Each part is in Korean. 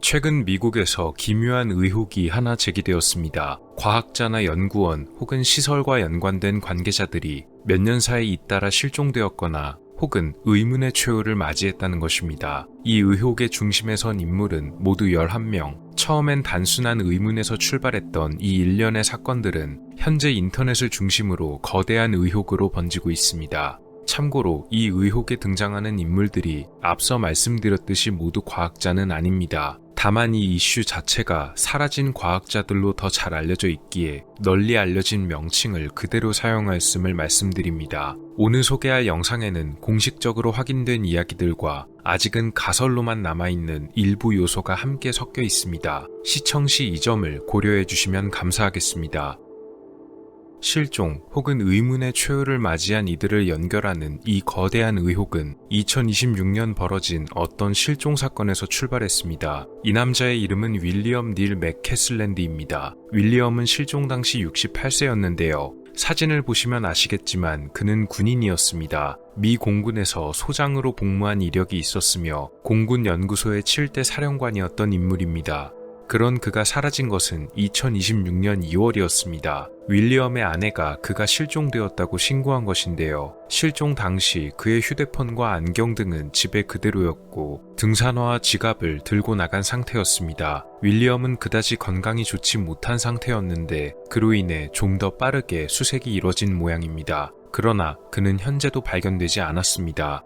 최근 미국에서 기묘한 의혹이 하나 제기되었습니다. 과학자나 연구원 혹은 시설과 연관된 관계자들이 몇 년 사이 잇따라 실종되었거나 혹은 의문의 최후를 맞이했다는 것입니다. 이 의혹의 중심에 선 인물은 모두 11명. 처음엔 단순한 의문에서 출발했던 이 일련의 사건들은 현재 인터넷을 중심으로 거대한 의혹으로 번지고 있습니다. 참고로 이 의혹에 등장하는 인물들이 앞서 말씀드렸듯이 모두 과학자는 아닙니다. 다만 이 이슈 자체가 사라진 과학자들로 더 잘 알려져 있기에 널리 알려진 명칭을 그대로 사용하였음을 말씀드립니다. 오늘 소개할 영상에는 공식적으로 확인된 이야기들과 아직은 가설로만 남아있는 일부 요소가 함께 섞여 있습니다. 시청 시 이 점을 고려해 주시면 감사하겠습니다. 실종 혹은 의문의 최후를 맞이한 이들을 연결하는 이 거대한 의혹은 2026년 벌어진 어떤 실종 사건에서 출발했습니다. 이 남자의 이름은 윌리엄 닐 맥캐슬랜드입니다. 윌리엄은 실종 당시 68세였는데요. 사진을 보시면 아시겠지만 그는 군인이었습니다. 미 공군에서 소장으로 복무한 이력이 있었으며 공군 연구소의 7대 사령관이었던 인물입니다. 그런 그가 사라진 것은 2026년 2월이었습니다. 윌리엄의 아내가 그가 실종되었다고 신고한 것인데요. 실종 당시 그의 휴대폰과 안경 등은 집에 그대로였고 등산화와 지갑을 들고 나간 상태였습니다. 윌리엄은 그다지 건강이 좋지 못한 상태였는데 그로 인해 좀 더 빠르게 수색이 이뤄진 모양입니다. 그러나 그는 현재도 발견되지 않았습니다.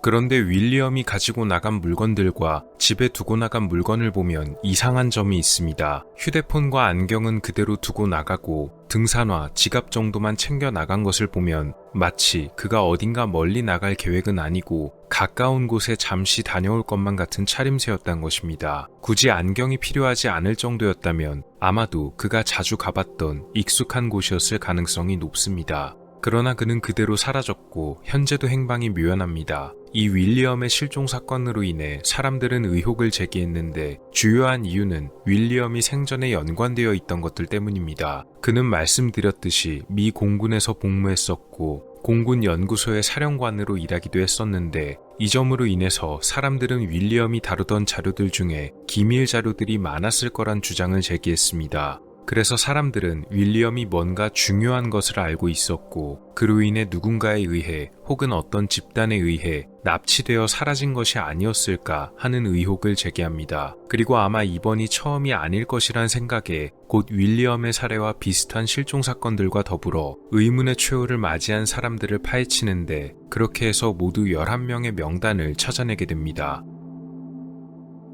그런데 윌리엄이 가지고 나간 물건들과 집에 두고 나간 물건을 보면 이상한 점이 있습니다. 휴대폰과 안경은 그대로 두고 나가고 등산화, 지갑 정도만 챙겨 나간 것을 보면 마치 그가 어딘가 멀리 나갈 계획은 아니고 가까운 곳에 잠시 다녀올 것만 같은 차림새였단 것입니다. 굳이 안경이 필요하지 않을 정도였다면 아마도 그가 자주 가봤던 익숙한 곳이었을 가능성이 높습니다. 그러나 그는 그대로 사라졌고 현재도 행방이 묘연합니다. 이 윌리엄의 실종 사건으로 인해 사람들은 의혹을 제기했는데 주요한 이유는 윌리엄이 생전에 연관되어 있던 것들 때문입니다. 그는 말씀드렸듯이 미 공군에서 복무했었고 공군 연구소의 사령관으로 일하기도 했었는데 이 점으로 인해서 사람들은 윌리엄이 다루던 자료들 중에 기밀 자료들이 많았을 거란 주장을 제기했습니다. 그래서 사람들은 윌리엄이 뭔가 중요한 것을 알고 있었고 그로 인해 누군가에 의해 혹은 어떤 집단에 의해 납치되어 사라진 것이 아니었을까 하는 의혹을 제기합니다. 그리고 아마 이번이 처음이 아닐 것이란 생각에 곧 윌리엄의 사례와 비슷한 실종 사건들과 더불어 의문의 최후를 맞이한 사람들을 파헤치는데 그렇게 해서 모두 11명의 명단을 찾아내게 됩니다.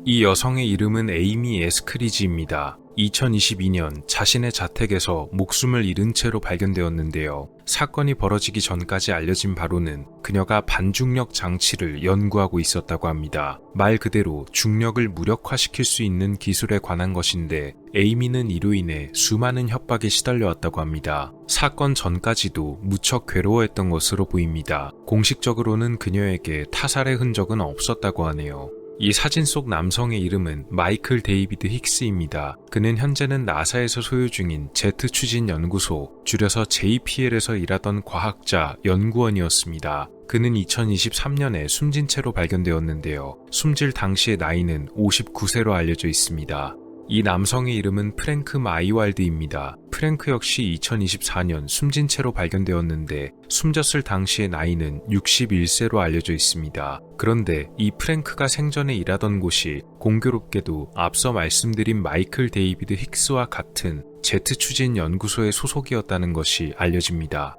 이 여성의 이름은 에이미 에스크리지입니다. 2022년 자신의 자택에서 목숨을 잃은 채로 발견되었는데요. 사건이 벌어지기 전까지 알려진 바로는 그녀가 반중력 장치를 연구하고 있었다고 합니다. 말 그대로 중력을 무력화시킬 수 있는 기술에 관한 것인데 에이미는 이로 인해 수많은 협박에 시달려왔다고 합니다. 사건 전까지도 무척 괴로워했던 것으로 보입니다. 공식적으로는 그녀에게 타살의 흔적은 없었다고 하네요. 이 사진 속 남성의 이름은 마이클 데이비드 힉스입니다. 그는 현재는 나사에서 소유 중인 제트 추진 연구소, 줄여서 JPL에서 일하던 과학자, 연구원이었습니다. 그는 2023년에 숨진 채로 발견되었는데요. 숨질 당시의 나이는 59세로 알려져 있습니다. 이 남성의 이름은 프랭크 마이왈드입니다. 프랭크 역시 2024년 숨진 채로 발견되었는데 숨졌을 당시의 나이는 61세로 알려져 있습니다. 그런데 이 프랭크가 생전에 일하던 곳이 공교롭게도 앞서 말씀드린 마이클 데이비드 힉스와 같은 제트 추진 연구소의 소속이었다는 것이 알려집니다.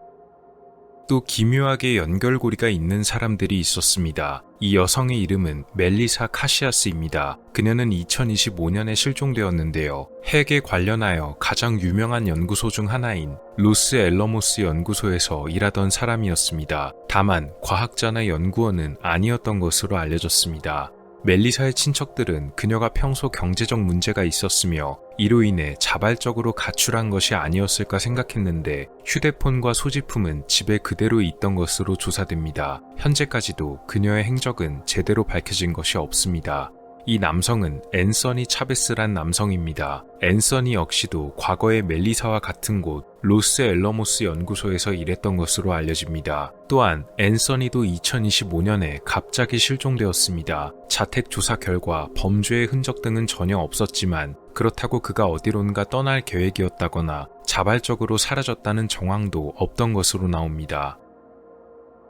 또 기묘하게 연결고리가 있는 사람들이 있었습니다. 이 여성의 이름은 멜리사 카시아스입니다. 그녀는 2025년에 실종되었는데요. 핵에 관련하여 가장 유명한 연구소 중 하나인 로스 앨러모스 연구소에서 일하던 사람이었습니다. 다만 과학자나 연구원은 아니었던 것으로 알려졌습니다. 멜리사의 친척들은 그녀가 평소 경제적 문제가 있었으며 이로 인해 자발적으로 가출한 것이 아니었을까 생각했는데 휴대폰과 소지품은 집에 그대로 있던 것으로 조사됩니다. 현재까지도 그녀의 행적은 제대로 밝혀진 것이 없습니다. 이 남성은 앤서니 차베스란 남성입니다. 앤서니 역시도 과거에 멜리사와 같은 곳 로스 엘러모스 연구소에서 일했던 것으로 알려집니다. 또한 앤서니도 2025년에 갑자기 실종되었습니다. 자택 조사 결과 범죄의 흔적 등은 전혀 없었지만 그렇다고 그가 어디론가 떠날 계획이었다거나 자발적으로 사라졌다는 정황도 없던 것으로 나옵니다.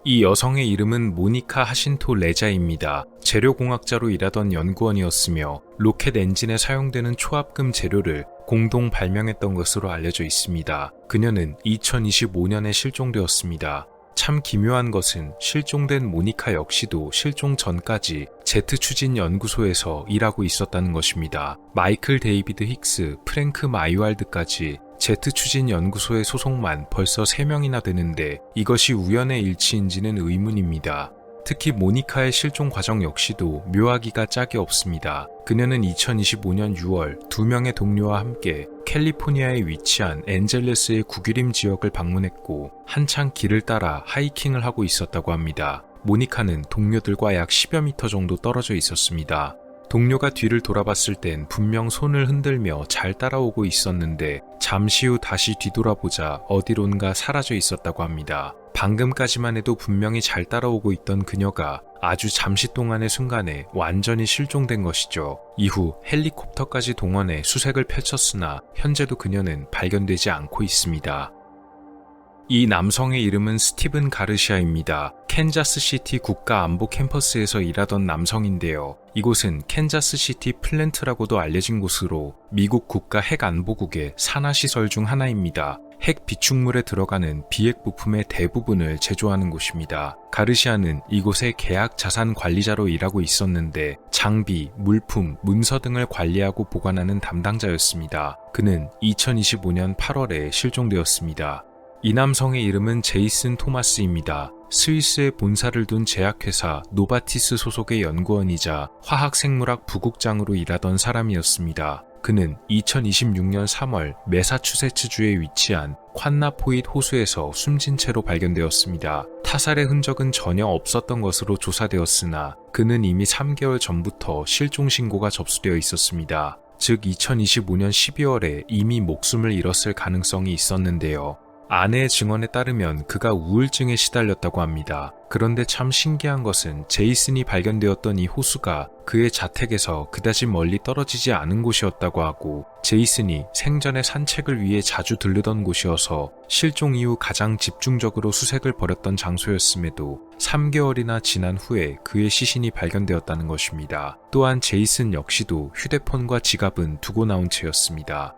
이 여성의 이름은 모니카 하신토 레자입니다. 재료공학자로 일하던 연구원이었으며 로켓 엔진에 사용되는 초합금 재료를 공동 발명했던 것으로 알려져 있습니다. 그녀는 2025년에 실종되었습니다. 참 기묘한 것은 실종된 모니카 역시도 실종 전까지 제트 추진 연구소에서 일하고 있었다는 것입니다. 마이클 데이비드 힉스, 프랭크 마이왈드까지 제트 추진 연구소의 소속만 벌써 3명이나 되는데 이것이 우연의 일치인지는 의문입니다. 특히 모니카의 실종 과정 역시도 묘하기가 짝이 없습니다. 그녀는 2025년 6월 2명의 동료와 함께 캘리포니아에 위치한 앤젤레스의 구규림 지역을 방문했고 한창 길을 따라 하이킹을 하고 있었다고 합니다. 모니카는 동료들과 약 10여 미터 정도 떨어져 있었습니다. 동료가 뒤를 돌아봤을 땐 분명 손을 흔들며 잘 따라오고 있었는데 잠시 후 다시 뒤돌아보자 어디론가 사라져 있었다고 합니다. 방금까지만 해도 분명히 잘 따라오고 있던 그녀가 아주 잠시 동안의 순간에 완전히 실종된 것이죠. 이후 헬리콥터까지 동원해 수색을 펼쳤으나 현재도 그녀는 발견되지 않고 있습니다. 이 남성의 이름은 스티븐 가르시아입니다. 캔자스시티 국가안보 캠퍼스에서 일하던 남성인데요. 이곳은 캔자스시티 플랜트라고도 알려진 곳으로 미국 국가 핵안보국의 산하시설 중 하나입니다. 핵 비축물에 들어가는 비핵 부품의 대부분을 제조하는 곳입니다. 가르시아는 이곳의 계약 자산 관리자로 일하고 있었는데 장비, 물품, 문서 등을 관리하고 보관하는 담당자였습니다. 그는 2025년 8월에 실종되었습니다. 이 남성의 이름은 제이슨 토마스입니다. 스위스에 본사를 둔 제약회사 노바티스 소속의 연구원이자 화학생물학 부국장으로 일하던 사람이었습니다. 그는 2026년 3월 매사추세츠주에 위치한 콴나포잇 호수에서 숨진 채로 발견되었습니다. 타살의 흔적은 전혀 없었던 것으로 조사되었으나 그는 이미 3개월 전부터 실종 신고가 접수되어 있었습니다. 즉 2025년 12월에 이미 목숨을 잃었을 가능성이 있었는데요. 아내의 증언에 따르면 그가 우울증에 시달렸다고 합니다. 그런데 참 신기한 것은 제이슨이 발견되었던 이 호수가 그의 자택에서 그다지 멀리 떨어지지 않은 곳이었다고 하고 제이슨이 생전에 산책을 위해 자주 들르던 곳이어서 실종 이후 가장 집중적으로 수색을 벌였던 장소였음에도 3개월이나 지난 후에 그의 시신이 발견되었다는 것입니다. 또한 제이슨 역시도 휴대폰과 지갑은 두고 나온 채였습니다.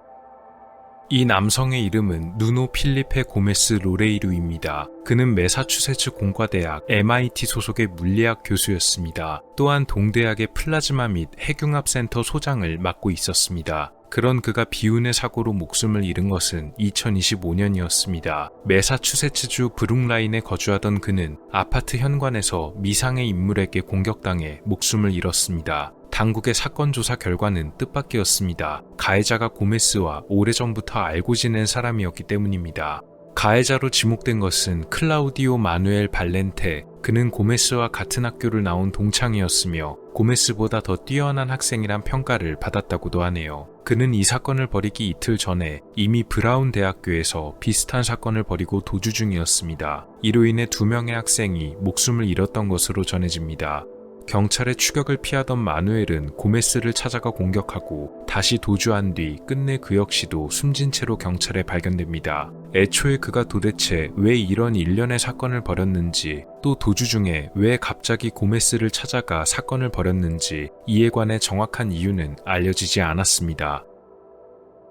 이 남성의 이름은 누노 필리페 고메스 로레이루입니다. 그는 매사추세츠 공과대학 MIT 소속의 물리학 교수였습니다. 또한 동대학의 플라즈마 및 핵융합센터 소장을 맡고 있었습니다. 그런 그가 비운의 사고로 목숨을 잃은 것은 2025년이었습니다. 매사추세츠주 브룩라인에 거주하던 그는 아파트 현관에서 미상의 인물에게 공격당해 목숨을 잃었습니다. 당국의 사건 조사 결과는 뜻밖이었습니다. 가해자가 고메스와 오래전부터 알고 지낸 사람이었기 때문입니다. 가해자로 지목된 것은 클라우디오 마누엘 발렌테. 그는 고메스와 같은 학교를 나온 동창이었으며 고메스보다 더 뛰어난 학생이란 평가를 받았다고도 하네요. 그는 이 사건을 벌이기 이틀 전에 이미 브라운 대학교에서 비슷한 사건을 벌이고 도주 중이었습니다. 이로 인해 2명의 학생이 목숨을 잃었던 것으로 전해집니다. 경찰의 추격을 피하던 마누엘은 고메스를 찾아가 공격하고 다시 도주한 뒤 끝내 그 역시도 숨진 채로 경찰에 발견됩니다. 애초에 그가 도대체 왜 이런 일련의 사건을 벌였는지 또 도주 중에 왜 갑자기 고메스를 찾아가 사건을 벌였는지 이에 관해 정확한 이유는 알려지지 않았습니다.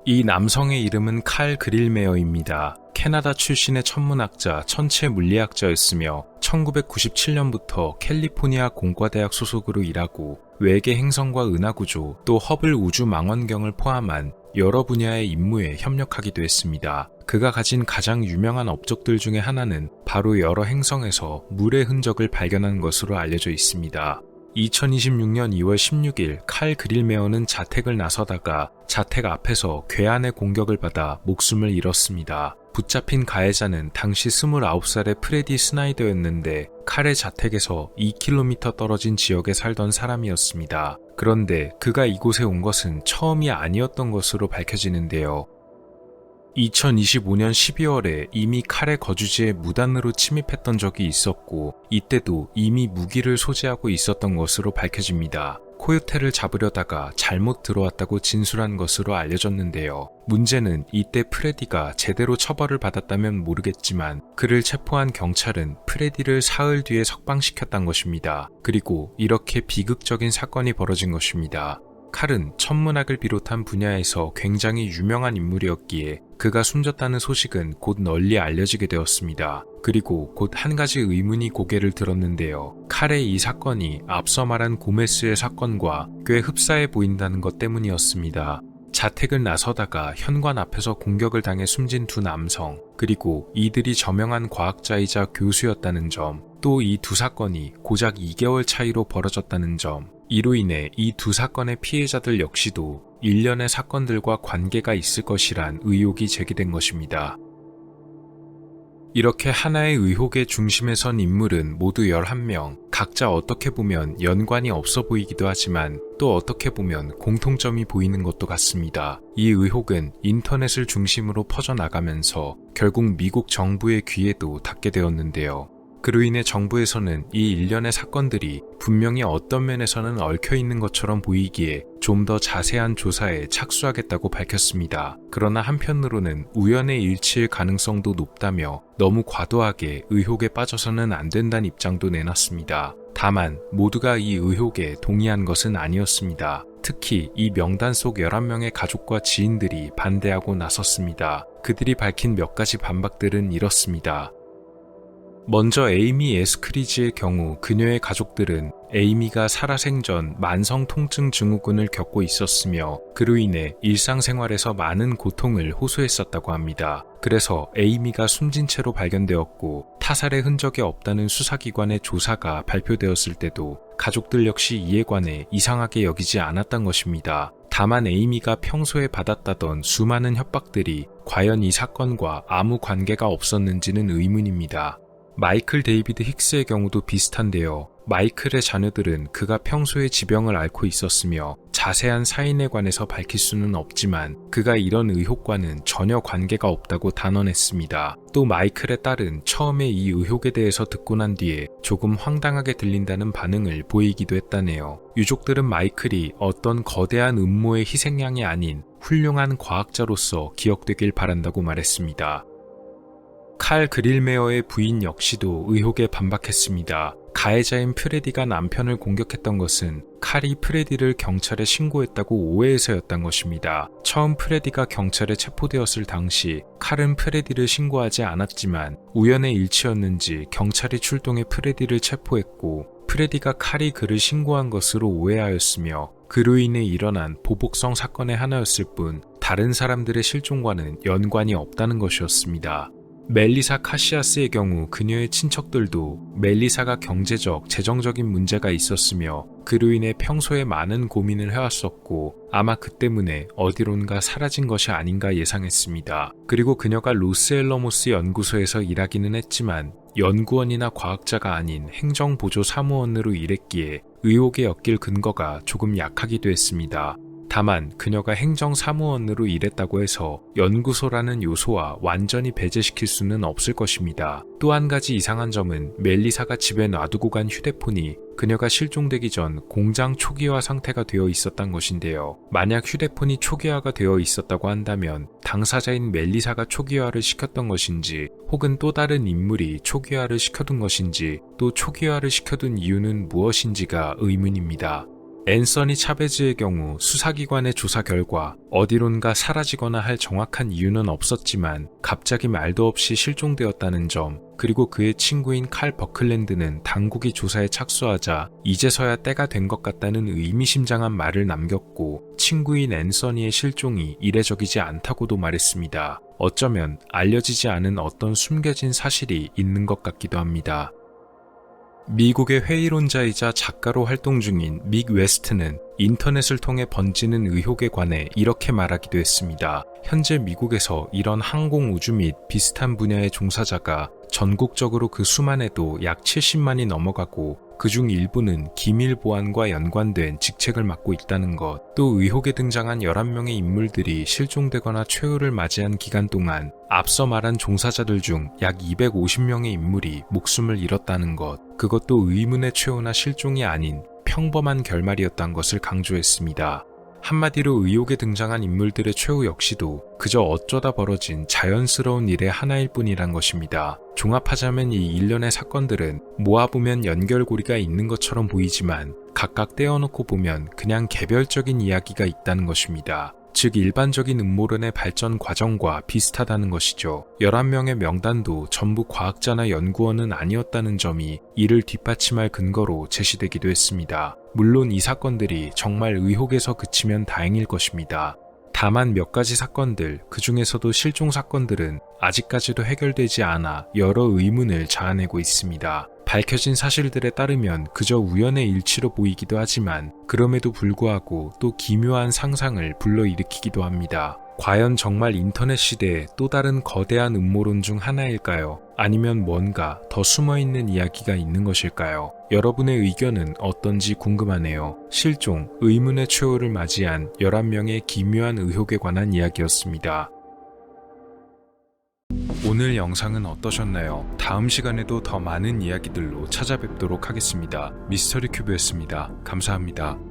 이 남성의 이름은 칼 그릴메어입니다. 캐나다 출신의 천문학자, 천체 물리학자였으며 1997년부터 캘리포니아 공과대학 소속으로 일하고 외계 행성과 은하구조, 또 허블 우주망원경을 포함한 여러 분야의 임무에 협력하기도 했습니다. 그가 가진 가장 유명한 업적들 중에 하나는 바로 여러 행성에서 물의 흔적을 발견한 것으로 알려져 있습니다. 2026년 2월 16일 칼 그릴메어는 자택을 나서다가 자택 앞에서 괴한의 공격을 받아 목숨을 잃었습니다. 붙잡힌 가해자는 당시 29살의 프레디 스나이더였는데 칼의 자택에서 2km 떨어진 지역에 살던 사람이었습니다. 그런데 그가 이곳에 온 것은 처음이 아니었던 것으로 밝혀지는데요. 2025년 12월에 이미 칼의 거주지에 무단으로 침입했던 적이 있었고 이때도 이미 무기를 소지하고 있었던 것으로 밝혀집니다. 코요테를 잡으려다가 잘못 들어왔다고 진술한 것으로 알려졌는데요. 문제는 이때 프레디가 제대로 처벌을 받았다면 모르겠지만 그를 체포한 경찰은 프레디를 사흘 뒤에 석방시켰단 것입니다. 그리고 이렇게 비극적인 사건이 벌어진 것입니다. 칼은 천문학을 비롯한 분야에서 굉장히 유명한 인물이었기에 그가 숨졌다는 소식은 곧 널리 알려지게 되었습니다. 그리고 곧 한 가지 의문이 고개를 들었는데요. 칼의 이 사건이 앞서 말한 고메스의 사건과 꽤 흡사해 보인다는 것 때문이었습니다. 자택을 나서다가 현관 앞에서 공격을 당해 숨진 두 남성, 그리고 이들이 저명한 과학자이자 교수였다는 점, 또 이 두 사건이 고작 2개월 차이로 벌어졌다는 점, 이로 인해 이 두 사건의 피해자들 역시도 일련의 사건들과 관계가 있을 것이란 의혹이 제기된 것입니다. 이렇게 하나의 의혹의 중심에 선 인물은 모두 11명, 각자 어떻게 보면 연관이 없어 보이기도 하지만 또 어떻게 보면 공통점이 보이는 것도 같습니다. 이 의혹은 인터넷을 중심으로 퍼져나가면서 결국 미국 정부의 귀에도 닿게 되었는데요. 그로 인해 정부에서는 이 일련의 사건들이 분명히 어떤 면에서는 얽혀있는 것처럼 보이기에 좀 더 자세한 조사에 착수하겠다고 밝혔습니다. 그러나 한편으로는 우연의 일치일 가능성도 높다며 너무 과도하게 의혹에 빠져서는 안 된다는 입장도 내놨습니다. 다만 모두가 이 의혹에 동의한 것은 아니었습니다. 특히 이 명단 속 11명의 가족과 지인들이 반대하고 나섰습니다. 그들이 밝힌 몇 가지 반박들은 이렇습니다. 먼저 에이미 에스크리지의 경우 그녀의 가족들은 에이미가 살아생전 만성 통증 증후군을 겪고 있었으며 그로 인해 일상생활에서 많은 고통을 호소했었다고 합니다. 그래서 에이미가 숨진 채로 발견되었고 타살의 흔적이 없다는 수사기관의 조사가 발표되었을 때도 가족들 역시 이에 관해 이상하게 여기지 않았던 것입니다. 다만 에이미가 평소에 받았다던 수많은 협박들이 과연 이 사건과 아무 관계가 없었는지는 의문입니다. 마이클 데이비드 힉스의 경우도 비슷한데요. 마이클의 자녀들은 그가 평소에 지병을 앓고 있었으며 자세한 사인에 관해서 밝힐 수는 없지만 그가 이런 의혹과는 전혀 관계가 없다고 단언했습니다. 또 마이클의 딸은 처음에 이 의혹에 대해서 듣고 난 뒤에 조금 황당하게 들린다는 반응을 보이기도 했다네요. 유족들은 마이클이 어떤 거대한 음모의 희생양이 아닌 훌륭한 과학자로서 기억되길 바란다고 말했습니다. 칼 그릴메어의 부인 역시도 의혹에 반박했습니다. 가해자인 프레디가 남편을 공격했던 것은 칼이 프레디를 경찰에 신고했다고 오해해서였던 것입니다. 처음 프레디가 경찰에 체포되었을 당시 칼은 프레디를 신고하지 않았지만 우연의 일치였는지 경찰이 출동해 프레디를 체포했고 프레디가 칼이 그를 신고한 것으로 오해하였으며 그로 인해 일어난 보복성 사건의 하나였을 뿐 다른 사람들의 실종과는 연관이 없다는 것이었습니다. 멜리사 카시아스의 경우 그녀의 친척들도 멜리사가 경제적, 재정적인 문제가 있었으며 그로 인해 평소에 많은 고민을 해왔었고 아마 그 때문에 어디론가 사라진 것이 아닌가 예상했습니다. 그리고 그녀가 로스엘러모스 연구소에서 일하기는 했지만 연구원이나 과학자가 아닌 행정보조 사무원으로 일했기에 의혹에 엮일 근거가 조금 약하기도 했습니다. 다만 그녀가 행정사무원으로 일했다고 해서 연구소라는 요소와 완전히 배제시킬 수는 없을 것입니다. 또 한 가지 이상한 점은 멜리사가 집에 놔두고 간 휴대폰이 그녀가 실종되기 전 공장 초기화 상태가 되어 있었던 것인데요. 만약 휴대폰이 초기화가 되어 있었다고 한다면 당사자인 멜리사가 초기화를 시켰던 것인지 혹은 또 다른 인물이 초기화를 시켜둔 것인지 또 초기화를 시켜둔 이유는 무엇인지가 의문입니다. 앤서니 차베즈의 경우 수사기관의 조사 결과 어디론가 사라지거나 할 정확한 이유는 없었지만 갑자기 말도 없이 실종되었다는 점, 그리고 그의 친구인 칼 버클랜드는 당국이 조사에 착수하자 이제서야 때가 된 것 같다는 의미심장한 말을 남겼고 친구인 앤서니의 실종이 이례적이지 않다고도 말했습니다. 어쩌면 알려지지 않은 어떤 숨겨진 사실이 있는 것 같기도 합니다. 미국의 회의론자이자 작가로 활동 중인 믹 웨스트는 인터넷을 통해 번지는 의혹에 관해 이렇게 말하기도 했습니다. 현재 미국에서 이런 항공 우주 및 비슷한 분야의 종사자가 전국적으로 그 수만 해도 약 70만이 넘어가고 그중 일부는 기밀 보안과 연관된 직책을 맡고 있다는 것, 또 의혹에 등장한 11명의 인물들이 실종되거나 최후를 맞이한 기간 동안 앞서 말한 종사자들 중 약 250명의 인물이 목숨을 잃었다는 것, 그것도 의문의 최후나 실종이 아닌 평범한 결말이었다는 것을 강조했습니다. 한마디로 의혹에 등장한 인물들의 최후 역시도 그저 어쩌다 벌어진 자연스러운 일의 하나일 뿐이란 것입니다. 종합하자면 이 일련의 사건들은 모아보면 연결고리가 있는 것처럼 보이지만 각각 떼어놓고 보면 그냥 개별적인 이야기가 있다는 것입니다. 즉 일반적인 음모론의 발전 과정과 비슷하다는 것이죠. 11명의 명단도 전부 과학자나 연구원은 아니었다는 점이 이를 뒷받침할 근거로 제시되기도 했습니다. 물론 이 사건들이 정말 의혹에서 그치면 다행일 것입니다. 다만 몇 가지 사건들, 그 중에서도 실종 사건들은 아직까지도 해결되지 않아 여러 의문을 자아내고 있습니다. 밝혀진 사실들에 따르면 그저 우연의 일치로 보이기도 하지만 그럼에도 불구하고 또 기묘한 상상을 불러일으키기도 합니다. 과연 정말 인터넷 시대의 또 다른 거대한 음모론 중 하나일까요? 아니면 뭔가 더 숨어있는 이야기가 있는 것일까요? 여러분의 의견은 어떤지 궁금하네요. 실종, 의문의 최후를 맞이한 11명의 기묘한 의혹에 관한 이야기였습니다. 오늘 영상은 어떠셨나요? 다음 시간에도 더 많은 이야기들로 찾아뵙도록 하겠습니다. 미스터리 큐브였습니다. 감사합니다.